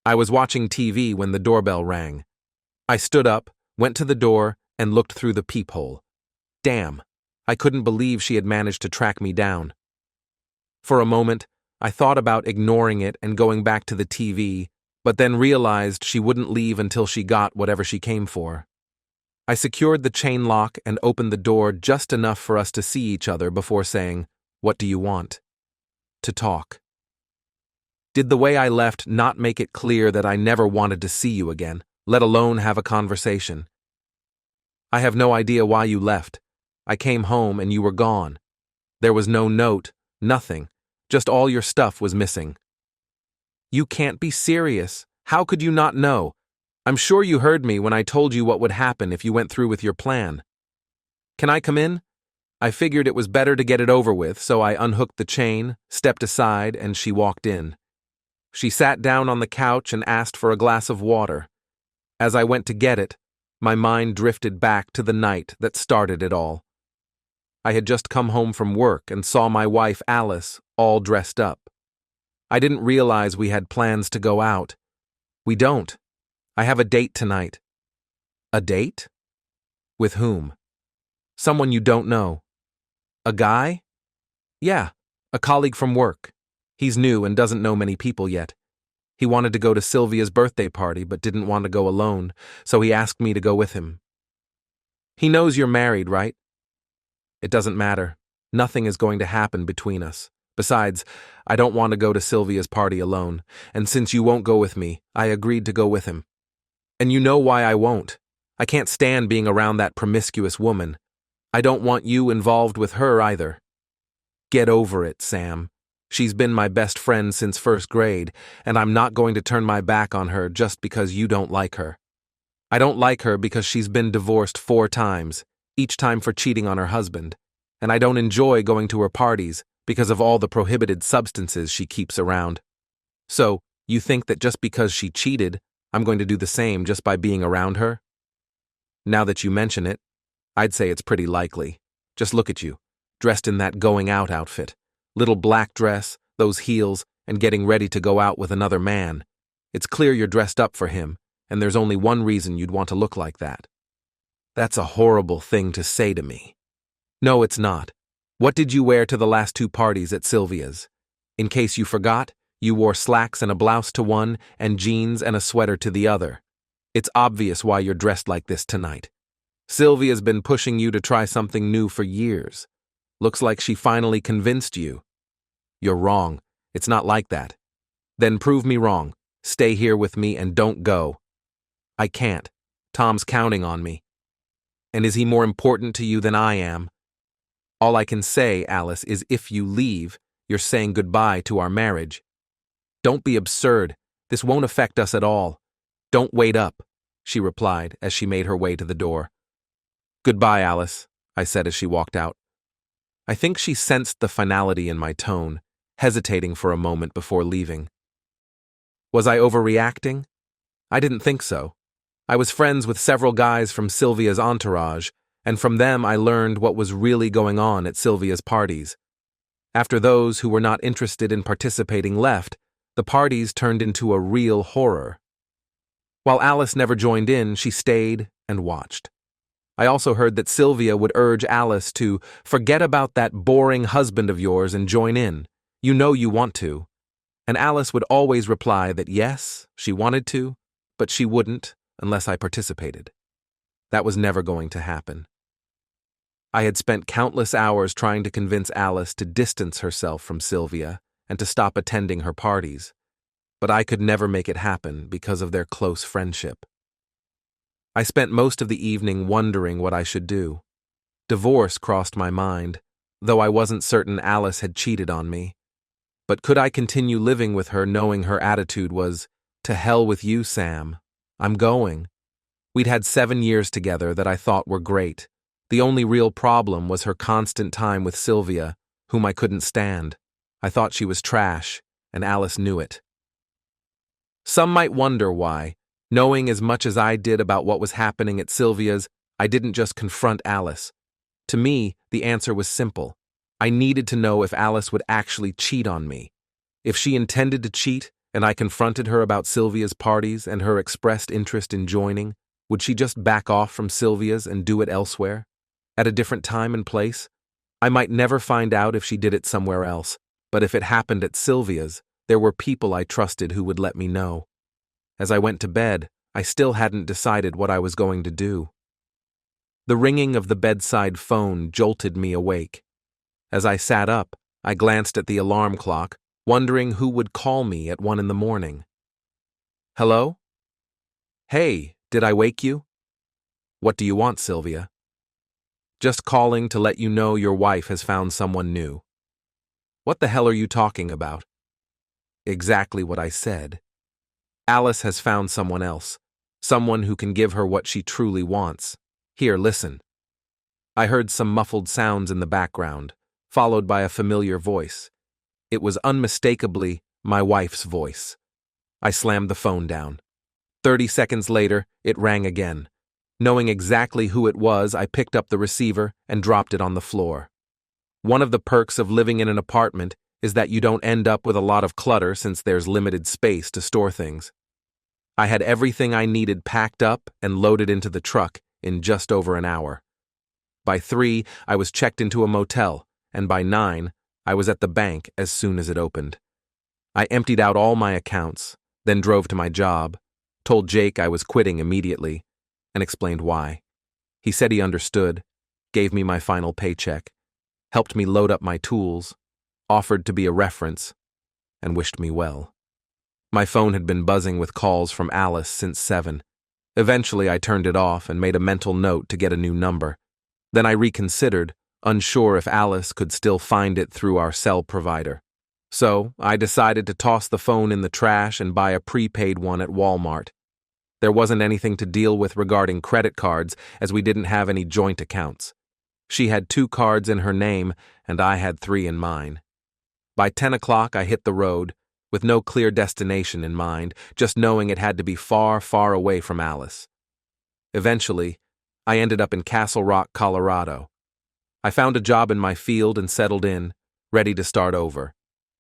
I was watching TV when the doorbell rang. I stood up, went to the door, and looked through the peephole. Damn, I couldn't believe she had managed to track me down. For a moment, I thought about ignoring it and going back to the TV, but then realized she wouldn't leave until she got whatever she came for. I secured the chain lock and opened the door just enough for us to see each other before saying, "What do you want?" "To talk." Did the way I left not make it clear that I never wanted to see you again, let alone have a conversation? "I have no idea why you left. I came home and you were gone. There was no note, nothing, just all your stuff was missing." "You can't be serious. How could you not know? I'm sure you heard me when I told you what would happen if you went through with your plan." "Can I come in?" I figured it was better to get it over with, so I unhooked the chain, stepped aside, and she walked in. She sat down on the couch and asked for a glass of water. As I went to get it, my mind drifted back to the night that started it all. I had just come home from work and saw my wife, Alice, all dressed up. I didn't realize we had plans to go out. "We don't. I have a date tonight." "A date? With whom?" "Someone you don't know." "A guy?" "Yeah, a colleague from work. He's new and doesn't know many people yet. He wanted to go to Sylvia's birthday party but didn't want to go alone, so he asked me to go with him." "He knows you're married, right?" "It doesn't matter. Nothing is going to happen between us. Besides, I don't want to go to Sylvia's party alone, and since you won't go with me, I agreed to go with him. And you know why I won't. I can't stand being around that promiscuous woman. I don't want you involved with her either." "Get over it, Sam. She's been my best friend since first grade, and I'm not going to turn my back on her just because you don't like her. I don't like her because she's been divorced 4 times, each time for cheating on her husband, and I don't enjoy going to her parties because of all the prohibited substances she keeps around. So, you think that just because she cheated, I'm going to do the same just by being around her?" "Now that you mention it, I'd say it's pretty likely. Just look at you, dressed in that going-out outfit. Little black dress, those heels, and getting ready to go out with another man. It's clear you're dressed up for him, and there's only one reason you'd want to look like that." "That's a horrible thing to say to me." "No, it's not. What did you wear to the last 2 parties at Sylvia's? In case you forgot, you wore slacks and a blouse to one and jeans and a sweater to the other. It's obvious why you're dressed like this tonight. Sylvia's been pushing you to try something new for years. Looks like she finally convinced you." "You're wrong. It's not like that." "Then prove me wrong. Stay here with me and don't go." "I can't. Tom's counting on me." "And is he more important to you than I am?" "All I can say, Alice, is if you leave, you're saying goodbye to our marriage." "Don't be absurd. This won't affect us at all." "Don't wait up," she replied as she made her way to the door. "Goodbye, Alice," I said as she walked out. I think she sensed the finality in my tone, hesitating for a moment before leaving. Was I overreacting? I didn't think so. I was friends with several guys from Sylvia's entourage, and from them I learned what was really going on at Sylvia's parties. After those who were not interested in participating left, the parties turned into a real horror. While Alice never joined in, she stayed and watched. I also heard that Sylvia would urge Alice to forget about that boring husband of yours and join in. You know you want to. And Alice would always reply that yes, she wanted to, but she wouldn't unless I participated. That was never going to happen. I had spent countless hours trying to convince Alice to distance herself from Sylvia and to stop attending her parties, but I could never make it happen because of their close friendship. I spent most of the evening wondering what I should do. Divorce crossed my mind, though I wasn't certain Alice had cheated on me. But could I continue living with her knowing her attitude was, "To hell with you, Sam. I'm going." We'd had 7 years together that I thought were great. The only real problem was her constant time with Sylvia, whom I couldn't stand. I thought she was trash, and Alice knew it. Some might wonder why, knowing as much as I did about what was happening at Sylvia's, I didn't just confront Alice. To me, the answer was simple. I needed to know if Alice would actually cheat on me. If she intended to cheat, and I confronted her about Sylvia's parties and her expressed interest in joining, would she just back off from Sylvia's and do it elsewhere? At a different time and place? I might never find out if she did it somewhere else, but if it happened at Sylvia's, there were people I trusted who would let me know. As I went to bed, I still hadn't decided what I was going to do. The ringing of the bedside phone jolted me awake. As I sat up, I glanced at the alarm clock, wondering who would call me at 1 a.m. Hello? Hey, did I wake you? What do you want, Sylvia? Just calling to let you know your wife has found someone new. What the hell are you talking about? Exactly what I said. Alice has found someone else, someone who can give her what she truly wants. Here, listen. I heard some muffled sounds in the background, followed by a familiar voice. It was unmistakably my wife's voice. I slammed the phone down. 30 seconds later, it rang again. Knowing exactly who it was, I picked up the receiver and dropped it on the floor. One of the perks of living in an apartment is that you don't end up with a lot of clutter since there's limited space to store things. I had everything I needed packed up and loaded into the truck in just over an hour. By 3, I was checked into a motel, and by 9, I was at the bank as soon as it opened. I emptied out all my accounts, then drove to my job, told Jake I was quitting immediately, and explained why. He said he understood, gave me my final paycheck, helped me load up my tools, offered to be a reference, and wished me well. My phone had been buzzing with calls from Alice since 7. Eventually, I turned it off and made a mental note to get a new number. Then I reconsidered, unsure if Alice could still find it through our cell provider. So, I decided to toss the phone in the trash and buy a prepaid one at Walmart. There wasn't anything to deal with regarding credit cards, as we didn't have any joint accounts. She had 2 cards in her name, and I had 3 in mine. By 10 o'clock, I hit the road, with no clear destination in mind, just knowing it had to be far, far away from Alice. Eventually, I ended up in Castle Rock, Colorado. I found a job in my field and settled in, ready to start over.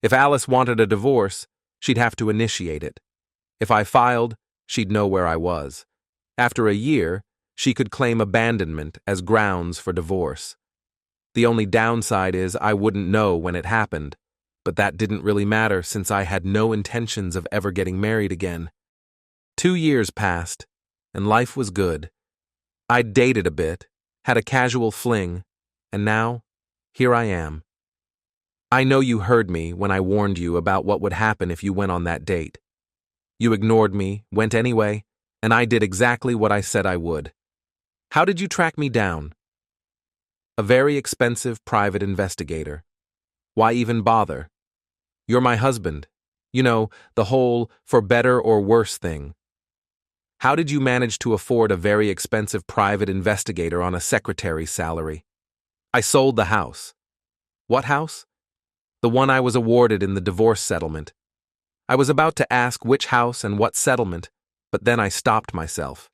If Alice wanted a divorce, she'd have to initiate it. If I filed, she'd know where I was. After a year, she could claim abandonment as grounds for divorce. The only downside is I wouldn't know when it happened, but that didn't really matter since I had no intentions of ever getting married again. 2 years passed, and life was good. I'd dated a bit, had a casual fling, and now, here I am. I know you heard me when I warned you about what would happen if you went on that date. You ignored me, went anyway, and I did exactly what I said I would. How did you track me down? A very expensive private investigator. Why even bother? You're my husband. You know, the whole for better or worse thing. How did you manage to afford a very expensive private investigator on a secretary's salary? I sold the house. What house? The one I was awarded in the divorce settlement. I was about to ask which house and what settlement, but then I stopped myself.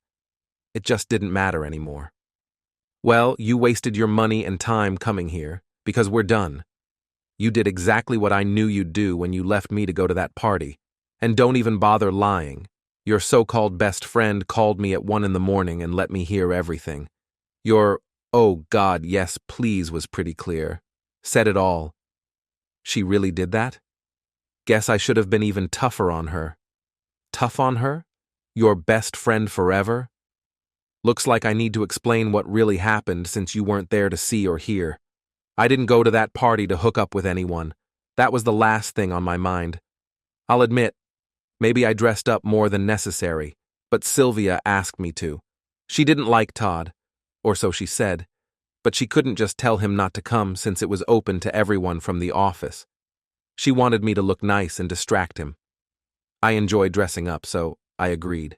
It just didn't matter anymore. Well, you wasted your money and time coming here, because we're done. You did exactly what I knew you'd do when you left me to go to that party. And don't even bother lying. Your so-called best friend called me at 1 a.m. and let me hear everything. Your, oh God, yes, please was pretty clear. Said it all. She really did that? Guess I should have been even tougher on her. Tough on her? Your best friend forever? Looks like I need to explain what really happened since you weren't there to see or hear. I didn't go to that party to hook up with anyone. That was the last thing on my mind. I'll admit, maybe I dressed up more than necessary, but Sylvia asked me to. She didn't like Todd, or so she said, but she couldn't just tell him not to come since it was open to everyone from the office. She wanted me to look nice and distract him. I enjoy dressing up, so I agreed.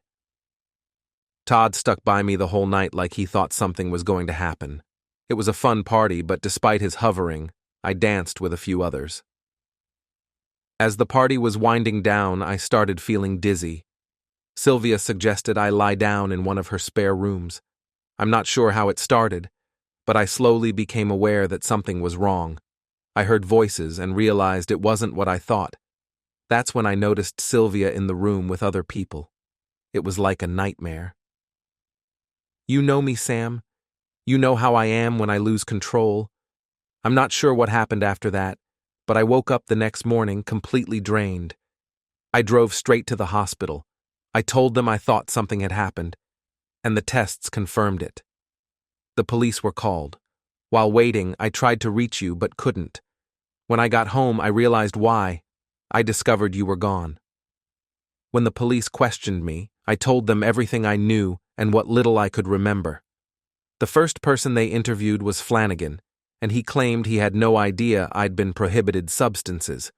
Todd stuck by me the whole night like he thought something was going to happen. It was a fun party, but despite his hovering, I danced with a few others. As the party was winding down, I started feeling dizzy. Sylvia suggested I lie down in one of her spare rooms. I'm not sure how it started, but I slowly became aware that something was wrong. I heard voices and realized it wasn't what I thought. That's when I noticed Sylvia in the room with other people. It was like a nightmare. You know me, Sam. You know how I am when I lose control. I'm not sure what happened after that, but I woke up the next morning completely drained. I drove straight to the hospital. I told them I thought something had happened, and the tests confirmed it. The police were called. While waiting, I tried to reach you but couldn't. When I got home, I realized why. I discovered you were gone. When the police questioned me, I told them everything I knew and what little I could remember. The first person they interviewed was Flanagan, and he claimed he had no idea I'd been prohibited substances.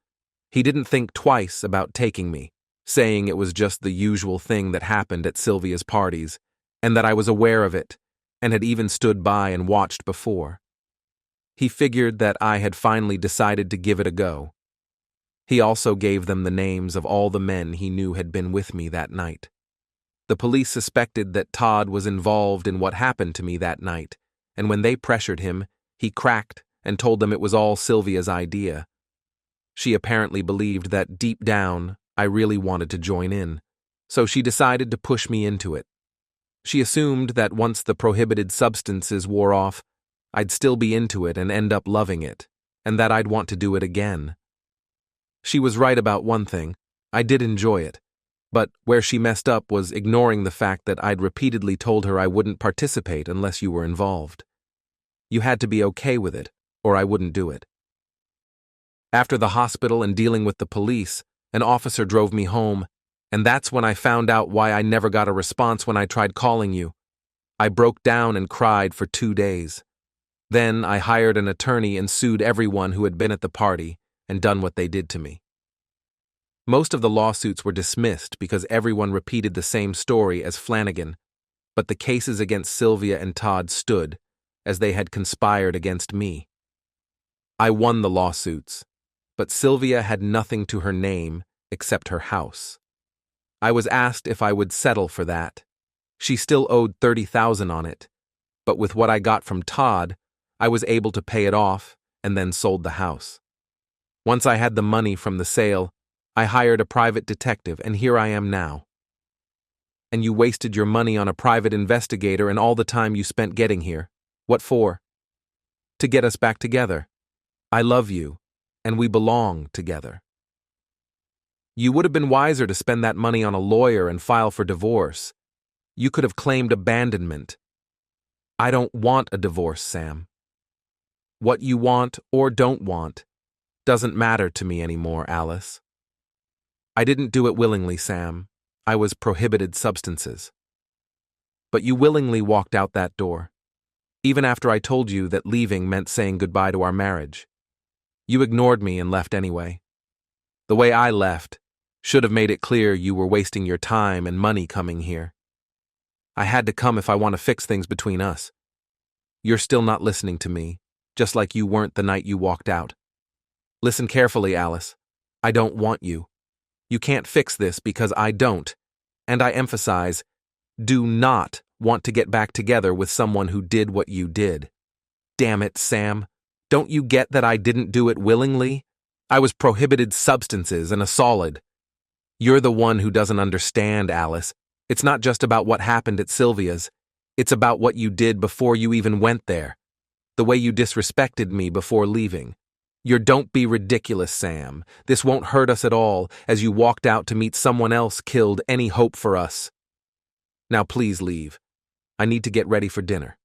He didn't think twice about taking me, saying it was just the usual thing that happened at Sylvia's parties, and that I was aware of it, and had even stood by and watched before. He figured that I had finally decided to give it a go. He also gave them the names of all the men he knew had been with me that night. The police suspected that Todd was involved in what happened to me that night, and when they pressured him, he cracked and told them it was all Sylvia's idea. She apparently believed that deep down, I really wanted to join in, so she decided to push me into it. She assumed that once the prohibited substances wore off, I'd still be into it and end up loving it, and that I'd want to do it again. She was right about one thing. I did enjoy it. But where she messed up was ignoring the fact that I'd repeatedly told her I wouldn't participate unless you were involved. You had to be okay with it, or I wouldn't do it. After the hospital and dealing with the police, an officer drove me home, and that's when I found out why I never got a response when I tried calling you. I broke down and cried for 2 days. Then I hired an attorney and sued everyone who had been at the party and done what they did to me. Most of the lawsuits were dismissed because everyone repeated the same story as Flanagan, but the cases against Sylvia and Todd stood, as they had conspired against me. I won the lawsuits, but Sylvia had nothing to her name except her house. I was asked if I would settle for that. She still owed $30,000 on it, but with what I got from Todd, I was able to pay it off and then sold the house. Once I had the money from the sale, I hired a private detective, and here I am now. And you wasted your money on a private investigator and all the time you spent getting here. What for? To get us back together. I love you, and we belong together. You would have been wiser to spend that money on a lawyer and file for divorce. You could have claimed abandonment. I don't want a divorce, Sam. What you want or don't want doesn't matter to me anymore, Alice. I didn't do it willingly, Sam. I was prohibited substances. But you willingly walked out that door, even after I told you that leaving meant saying goodbye to our marriage. You ignored me and left anyway. The way I left should have made it clear you were wasting your time and money coming here. I had to come if I want to fix things between us. You're still not listening to me, just like you weren't the night you walked out. Listen carefully, Alice. I don't want you. You can't fix this because I don't, and I emphasize, do not want to get back together with someone who did what you did. Damn it, Sam. Don't you get that I didn't do it willingly? I was prohibited substances and a solid. You're the one who doesn't understand, Alice. It's not just about what happened at Sylvia's. It's about what you did before you even went there. The way you disrespected me before leaving. Don't be ridiculous, Sam. This won't hurt us at all, as you walked out to meet someone else killed any hope for us. Now please leave. I need to get ready for dinner.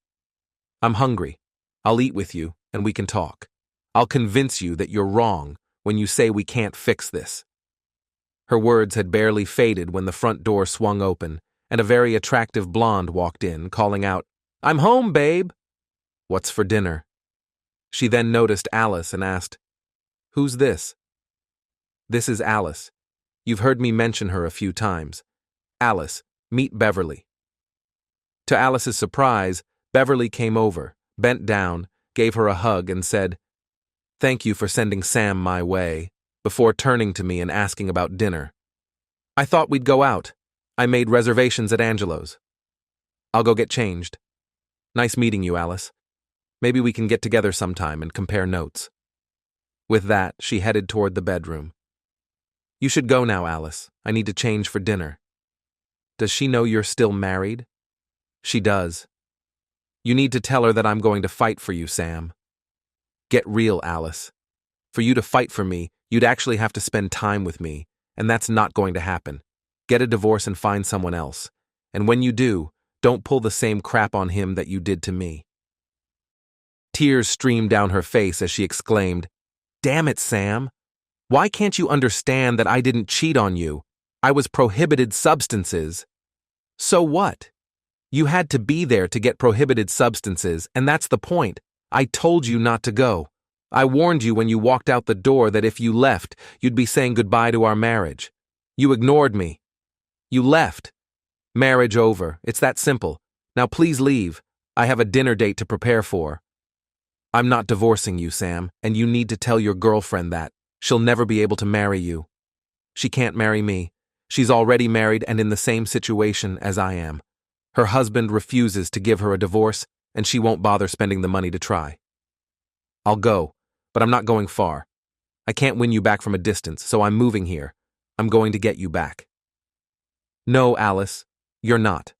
I'm hungry. I'll eat with you, and we can talk. I'll convince you that you're wrong when you say we can't fix this. Her words had barely faded when the front door swung open, and a very attractive blonde walked in, calling out, "I'm home, babe." "What's for dinner?" She then noticed Alice and asked, "Who's this?" "This is Alice. You've heard me mention her a few times. Alice, meet Beverly." To Alice's surprise, Beverly came over, bent down, gave her a hug, and said, "Thank you for sending Sam my way," before turning to me and asking about dinner. "I thought we'd go out. I made reservations at Angelo's." "I'll go get changed. Nice meeting you, Alice. Maybe we can get together sometime and compare notes." With that, she headed toward the bedroom. You should go now, Alice. I need to change for dinner. Does she know you're still married? She does. You need to tell her that I'm going to fight for you, Sam. Get real, Alice. For you to fight for me, you'd actually have to spend time with me, and that's not going to happen. Get a divorce and find someone else. And when you do, don't pull the same crap on him that you did to me. Tears streamed down her face as she exclaimed, "Damn it, Sam! Why can't you understand that I didn't cheat on you? I was prohibited substances." So what? You had to be there to get prohibited substances, and that's the point. I told you not to go. I warned you when you walked out the door that if you left, you'd be saying goodbye to our marriage. You ignored me. You left. Marriage over. It's that simple. Now please leave. I have a dinner date to prepare for. I'm not divorcing you, Sam, and you need to tell your girlfriend that. She'll never be able to marry you. She can't marry me. She's already married and in the same situation as I am. Her husband refuses to give her a divorce, and she won't bother spending the money to try. I'll go, but I'm not going far. I can't win you back from a distance, so I'm moving here. I'm going to get you back. No, Alice, you're not.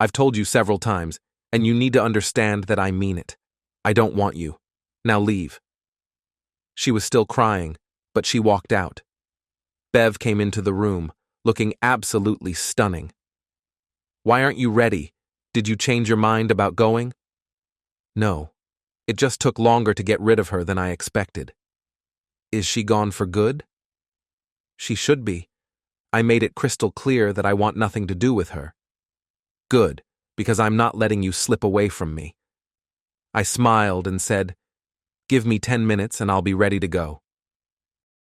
I've told you several times, and you need to understand that I mean it. I don't want you. Now leave. She was still crying, but she walked out. Bev came into the room, looking absolutely stunning. Why aren't you ready? Did you change your mind about going? No. It just took longer to get rid of her than I expected. Is she gone for good? She should be. I made it crystal clear that I want nothing to do with her. Good, because I'm not letting you slip away from me. I smiled and said, "Give me 10 minutes and I'll be ready to go."